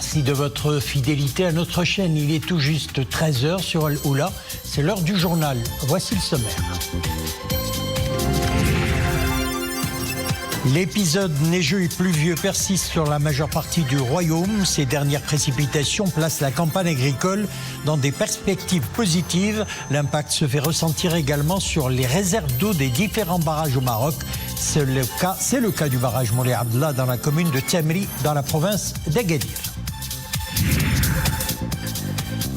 Merci de votre fidélité à notre chaîne. Il est tout juste 13h sur Al-Oula. C'est l'heure du journal. Voici le sommaire. L'épisode neigeux et pluvieux persiste sur la majeure partie du royaume. Ces dernières précipitations placent la campagne agricole dans des perspectives positives. L'impact se fait ressentir également sur les réserves d'eau des différents barrages au Maroc. C'est le cas du barrage Moulay Abdallah dans la commune de Tamri, dans la province d'Agadir.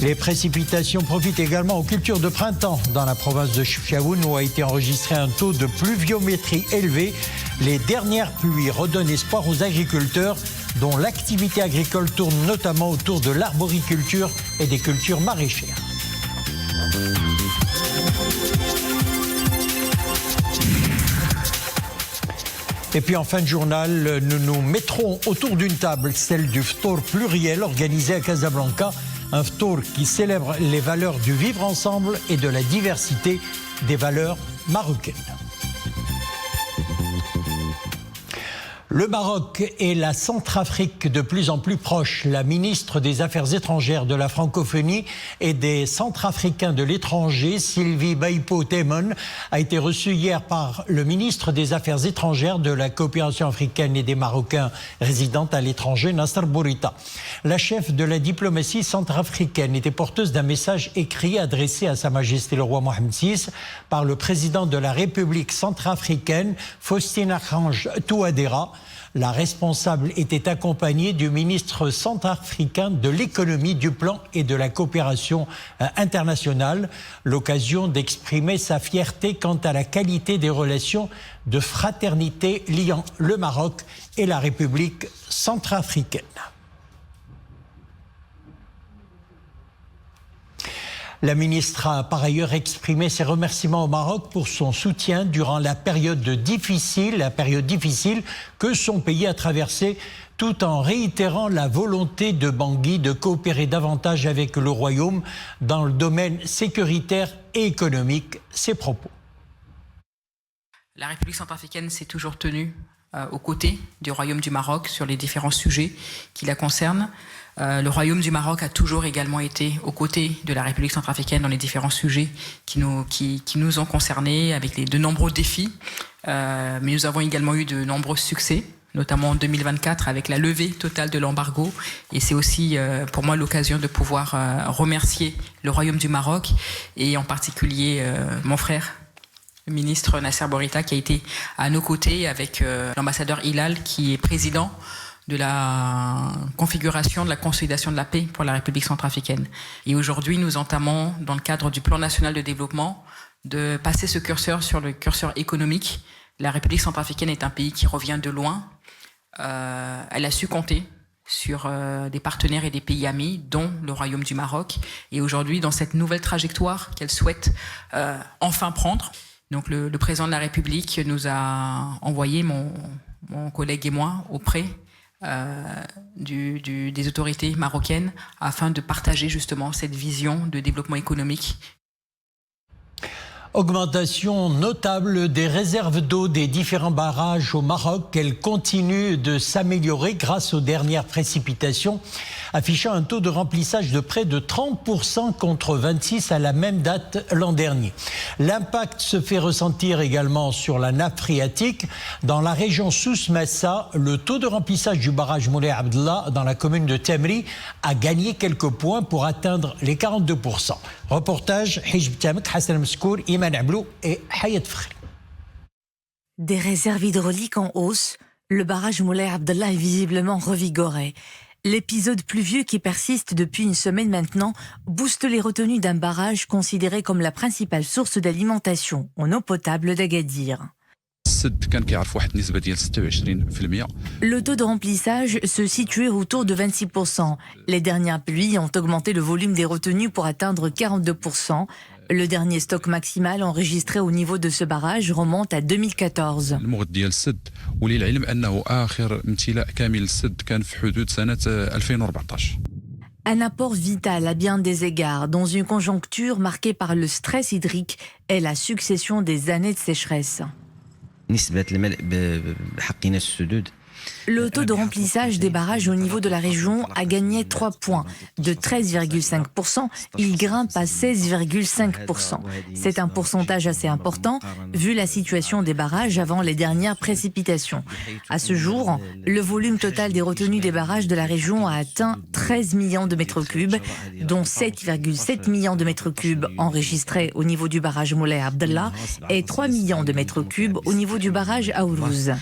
Les précipitations profitent également aux cultures de printemps. Dans la province de Chefchaouen, où a été enregistré un taux de pluviométrie élevé, les dernières pluies redonnent espoir aux agriculteurs, dont l'activité agricole tourne notamment autour de l'arboriculture et des cultures maraîchères. Et puis en fin de journal, nous nous mettrons autour d'une table, celle du Ftour pluriel organisé à Casablanca. Un Ftour qui célèbre les valeurs du vivre ensemble et de la diversité des valeurs marocaines. Le Maroc et la Centrafrique de plus en plus proches. La ministre des Affaires étrangères de la francophonie et des Centrafricains de l'étranger, Sylvie Baipo-Temon, a été reçue hier par le ministre des Affaires étrangères de la coopération africaine et des Marocains résidant à l'étranger, Nasser Bourita. La chef de la diplomatie centrafricaine était porteuse d'un message écrit adressé à Sa Majesté le roi Mohamed VI par le président de la République centrafricaine, Faustin Archange Touadéra. La responsable était accompagnée du ministre centrafricain de l'économie, du plan et de la coopération internationale. L'occasion d'exprimer sa fierté quant à la qualité des relations de fraternité liant le Maroc et la République centrafricaine. La ministre a par ailleurs exprimé ses remerciements au Maroc pour son soutien durant la période difficile que son pays a traversée, tout en réitérant la volonté de Bangui de coopérer davantage avec le Royaume dans le domaine sécuritaire et économique. Ses propos. La République centrafricaine s'est toujours tenue aux côtés du Royaume du Maroc sur les différents sujets qui la concernent. Le Royaume du Maroc a toujours également été aux côtés de la République centrafricaine dans les différents sujets qui nous ont concernés, avec de nombreux défis. Mais nous avons également eu de nombreux succès, notamment en 2024 avec la levée totale de l'embargo. Et c'est aussi pour moi l'occasion de pouvoir remercier le Royaume du Maroc et en particulier mon frère, le ministre Nasser Bourita, qui a été à nos côtés avec l'ambassadeur Hilal, qui est président de la configuration de la consolidation de la paix pour la République centrafricaine. Et aujourd'hui, nous entamons, dans le cadre du plan national de développement, de passer ce curseur sur le curseur économique. La République centrafricaine est un pays qui revient de loin. Elle a su compter sur des partenaires et des pays amis, dont le Royaume du Maroc. Et aujourd'hui, dans cette nouvelle trajectoire qu'elle souhaite enfin prendre, donc le président de la République nous a envoyé, mon collègue et moi, auprès des autorités marocaines afin de partager justement cette vision de développement économique. Augmentation notable des réserves d'eau des différents barrages au Maroc. Elles continuent de s'améliorer grâce aux dernières précipitations, affichant un taux de remplissage de près de 30% contre 26% à la même date l'an dernier. L'impact se fait ressentir également sur la nappe phréatique. Dans la région Souss-Massa, le taux de remplissage du barrage Moulay Abdallah dans la commune de Tamri a gagné quelques points pour atteindre les 42%. Reportage Hijb Tamek, Hassan Mskour, Iman Ablou et Hayat Fakhri. Des réserves hydrauliques en hausse, le barrage Moulay Abdallah est visiblement revigoré. L'épisode pluvieux qui persiste depuis une semaine maintenant booste les retenues d'un barrage considéré comme la principale source d'alimentation en eau potable d'Agadir. Le taux de remplissage se situait autour de 26%. Les dernières pluies ont augmenté le volume des retenues pour atteindre 42%. Le dernier stock maximal enregistré au niveau de ce barrage remonte à 2014. Un apport vital à bien des égards dans une conjoncture marquée par le stress hydrique et la succession des années de sécheresse. Le taux de remplissage des barrages au niveau de la région a gagné 3 points. De 13,5%, il grimpe à 16,5%. C'est un pourcentage assez important vu la situation des barrages avant les dernières précipitations. À ce jour, le volume total des retenues des barrages de la région a atteint 13 millions de mètres cubes, dont 7,7 millions de mètres cubes enregistrés au niveau du barrage Moulay Abdallah et 3 millions de mètres cubes au niveau du barrage Aourouz.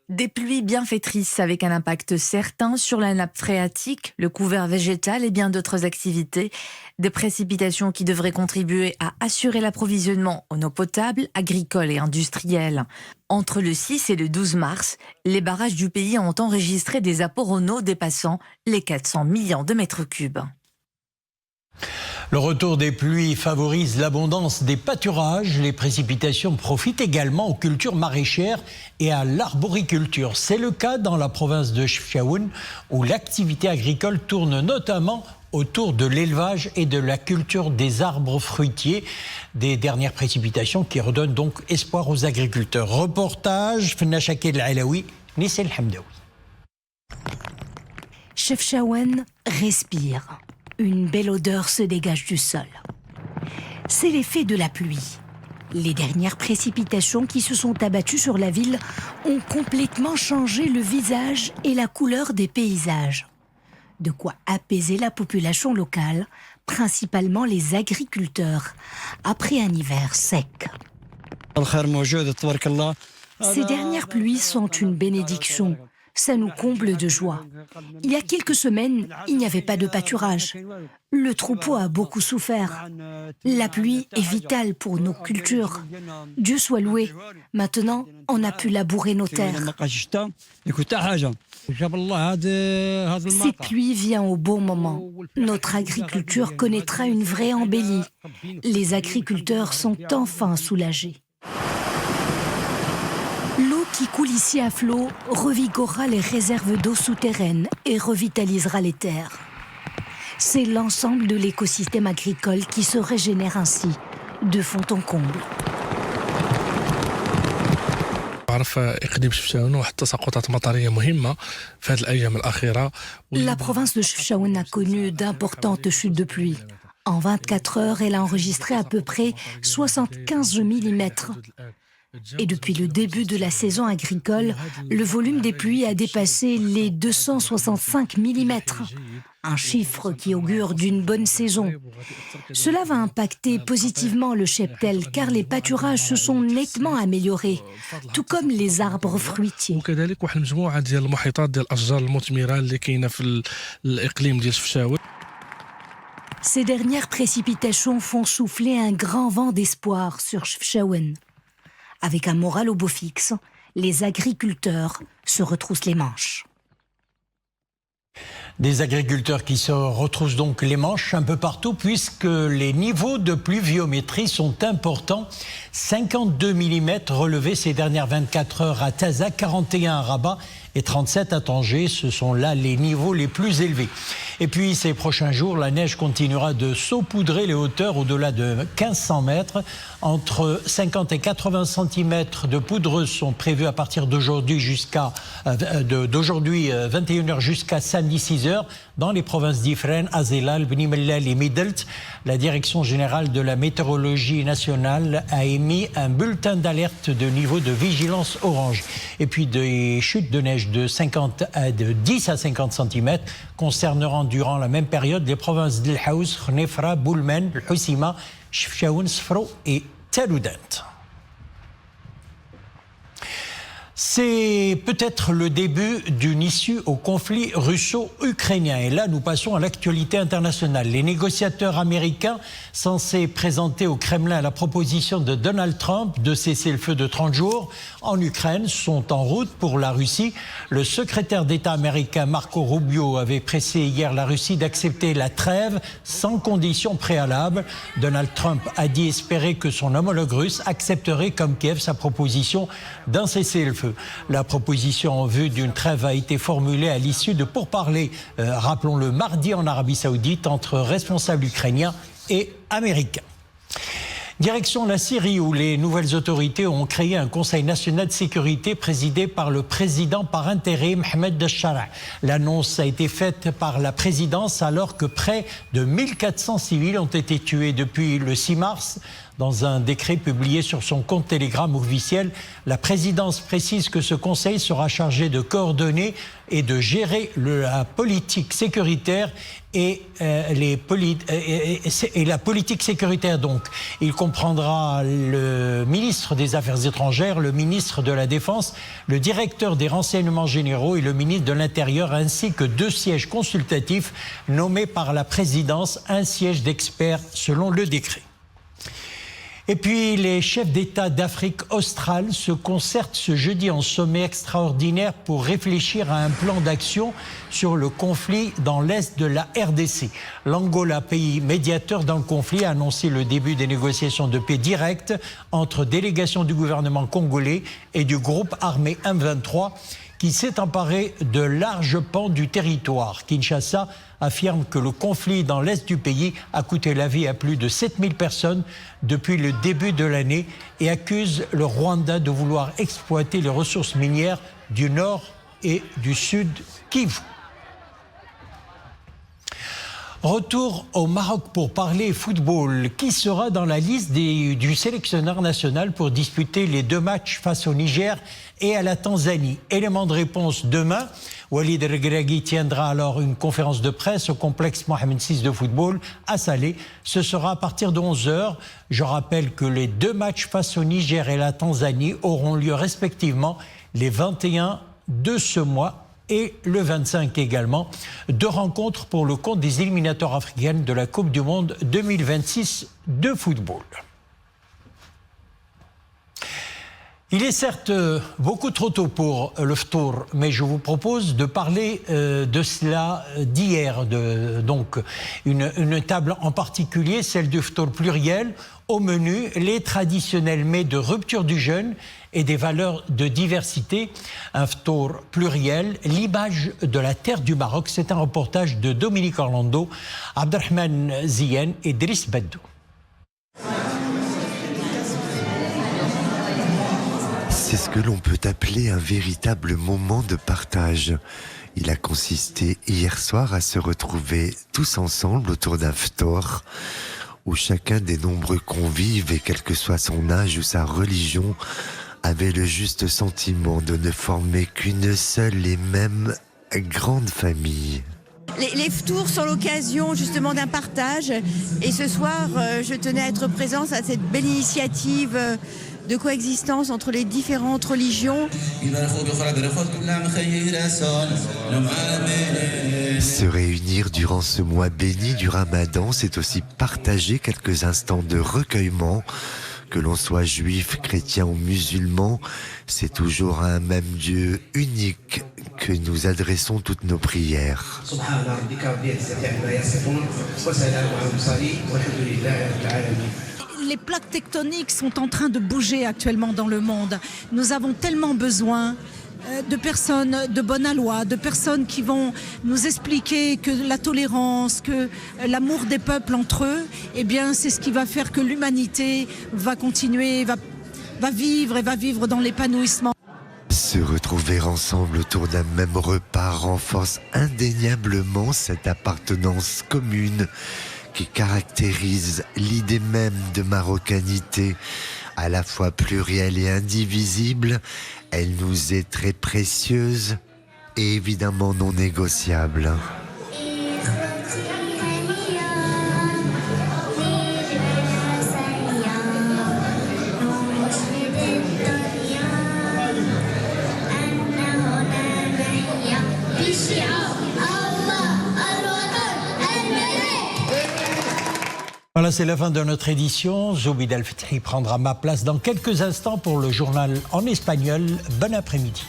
Des pluies bienfaitrices avec un impact certain sur la nappe phréatique, le couvert végétal et bien d'autres activités. Des précipitations qui devraient contribuer à assurer l'approvisionnement en eau potable, agricole et industrielle. Entre le 6 et le 12 mars, les barrages du pays ont enregistré des apports en eau dépassant les 400 millions de mètres cubes. Le retour des pluies favorise l'abondance des pâturages. Les précipitations profitent également aux cultures maraîchères et à l'arboriculture. C'est le cas dans la province de Chefchaouen, où l'activité agricole tourne notamment autour de l'élevage et de la culture des arbres fruitiers. Des dernières précipitations qui redonnent donc espoir aux agriculteurs. Reportage, Fenna Chakir Alaoui, Nissel Hamdaoui. Chefchaouen respire. Une belle odeur se dégage du sol. C'est l'effet de la pluie. Les dernières précipitations qui se sont abattues sur la ville ont complètement changé le visage et la couleur des paysages. De quoi apaiser la population locale, principalement les agriculteurs, après un hiver sec. Ces dernières pluies sont une bénédiction. Ça nous comble de joie. Il y a quelques semaines, il n'y avait pas de pâturage. Le troupeau a beaucoup souffert. La pluie est vitale pour nos cultures. Dieu soit loué. Maintenant, on a pu labourer nos terres. Cette pluie vient au bon moment. Notre agriculture connaîtra une vraie embellie. Les agriculteurs sont enfin soulagés. L'eau qui coule ici à flot revigorera les réserves d'eau souterraines et revitalisera les terres. C'est l'ensemble de l'écosystème agricole qui se régénère ainsi, de fond en comble. La province de Chefchaouen a connu d'importantes chutes de pluie. En 24 heures, elle a enregistré à peu près 75 mm. Et depuis le début de la saison agricole, le volume des pluies a dépassé les 265 mm. Un chiffre qui augure d'une bonne saison. Cela va impacter positivement le cheptel car les pâturages se sont nettement améliorés, tout comme les arbres fruitiers. Ces dernières précipitations font souffler un grand vent d'espoir sur Chefchaouen. Avec un moral au beau fixe, les agriculteurs se retroussent les manches. Des agriculteurs qui se retroussent donc les manches un peu partout puisque les niveaux de pluviométrie sont importants. 52 mm relevés ces dernières 24 heures à Taza, 41 à Rabat et 37 à Tanger. Ce sont là les niveaux les plus élevés. Et puis ces prochains jours, la neige continuera de saupoudrer les hauteurs au-delà de 1500 mètres. Entre 50 et 80 cm de poudreuse sont prévus à partir d'aujourd'hui 21h jusqu'à samedi 6h dans les provinces d'Ifrane, Azélal, Bni Mellal et Midelt. La Direction générale de la météorologie nationale a émis un bulletin d'alerte de niveau de vigilance orange. Et puis des chutes de neige de 10 à 50 cm concerneront durant la même période les provinces d'El Haouz, Khnefra, Boulmen, Houssima, Chefchaouen, Sfro et Taroudant. C'est peut-être le début d'une issue au conflit russo-ukrainien. Et là, nous passons à l'actualité internationale. Les négociateurs américains censés présenter au Kremlin la proposition de Donald Trump de cesser le feu de 30 jours en Ukraine sont en route pour la Russie. Le secrétaire d'État américain Marco Rubio avait pressé hier la Russie d'accepter la trêve sans conditions préalables. Donald Trump a dit espérer que son homologue russe accepterait comme Kiev sa proposition d'un cessez-le-feu. La proposition en vue d'une trêve a été formulée à l'issue de pourparlers, rappelons-le, mardi en Arabie Saoudite entre responsables ukrainiens et américains. Direction la Syrie où les nouvelles autorités ont créé un Conseil national de sécurité présidé par le président par intérim Ahmed Al-Shara. L'annonce a été faite par la présidence alors que près de 1400 civils ont été tués depuis le 6 mars. Dans un décret publié sur son compte Telegram officiel, la présidence précise que ce conseil sera chargé de coordonner et de gérer la politique sécuritaire et la politique sécuritaire donc. Il comprendra le ministre des Affaires étrangères, le ministre de la Défense, le directeur des renseignements généraux et le ministre de l'Intérieur, ainsi que 2 sièges consultatifs nommés par la présidence, un siège d'experts selon le décret. Et puis, les chefs d'État d'Afrique australe se concertent ce jeudi en sommet extraordinaire pour réfléchir à un plan d'action sur le conflit dans l'est de la RDC. L'Angola, pays médiateur dans le conflit, a annoncé le début des négociations de paix directes entre délégations du gouvernement congolais et du groupe armé M23 qui s'est emparé de larges pans du territoire. Kinshasa affirme que le conflit dans l'est du pays a coûté la vie à plus de 7000 personnes depuis le début de l'année et accuse le Rwanda de vouloir exploiter les ressources minières du nord et du sud Kivu. Retour au Maroc pour parler football. Qui sera dans la liste du sélectionneur national pour disputer les 2 matchs face au Niger et à la Tanzanie? Élément de réponse demain. Walid Regragui tiendra alors une conférence de presse au complexe Mohamed VI de football à Salé. Ce sera à partir de 11h. Je rappelle que les 2 matchs face au Niger et la Tanzanie auront lieu respectivement les 21 de ce mois et le 25 également. 2 rencontres pour le compte des éliminatoires africaines de la Coupe du Monde 2026 de football. Il est certes beaucoup trop tôt pour le ftour, mais je vous propose de parler de cela d'hier, donc une table en particulier, celle du ftour pluriel. Au menu, les traditionnels mets de rupture du jeûne et des valeurs de diversité. Un ftour pluriel, l'image de la terre du Maroc. C'est un reportage de Dominique Orlando, Abdelrahman Zien et Driss Beddou. C'est ce que l'on peut appeler un véritable moment de partage. Il a consisté hier soir à se retrouver tous ensemble autour d'un ftour où chacun des nombreux convives, et quel que soit son âge ou sa religion, avait le juste sentiment de ne former qu'une seule et même grande famille. Les ftours sont l'occasion justement d'un partage, et ce soir je tenais à être présente à cette belle initiative de coexistence entre les différentes religions. Se réunir durant ce mois béni du Ramadan, c'est aussi partager quelques instants de recueillement. Que l'on soit juif, chrétien ou musulman, c'est toujours à un même Dieu unique que nous adressons toutes nos prières. Les plaques tectoniques sont en train de bouger actuellement dans le monde. Nous avons tellement besoin de personnes de bonne aloi, de personnes qui vont nous expliquer que la tolérance, que l'amour des peuples entre eux, eh bien, c'est ce qui va faire que l'humanité va continuer, va vivre dans l'épanouissement. Se retrouver ensemble autour d'un même repas renforce indéniablement cette appartenance commune qui caractérise l'idée même de marocanité, à la fois plurielle et indivisible. Elle nous est très précieuse et évidemment non négociable. Voilà, c'est la fin de notre édition. Zoubida El Fethri prendra ma place dans quelques instants pour le journal en espagnol. Bon après-midi.